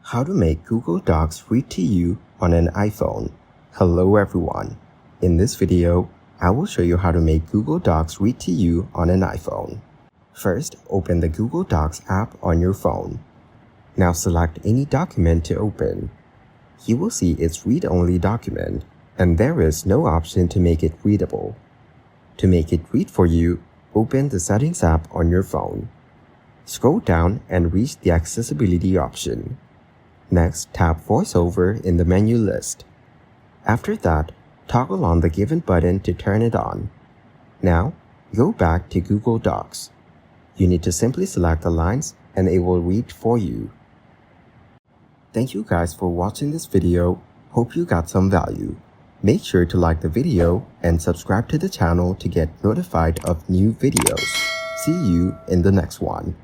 How to make Google Docs read to you on an iPhone. Hello everyone. In this video, I will show you how to make Google Docs read to you on an iPhone. First, open the Google Docs app on your phone. Now select any document to open. You will see its read-only document, and there is no option to make it readable. To make it read for you, open the Settings app on your phone. Scroll down and reach the Accessibility option. Next, tap VoiceOver in the menu list. After that, toggle on the given button to turn it on. Now, go back to Google Docs. You need to simply select the lines and it will read for you. Thank you guys for watching this video. Hope you got some value. Make sure to like the video and subscribe to the channel to get notified of new videos. See you in the next one.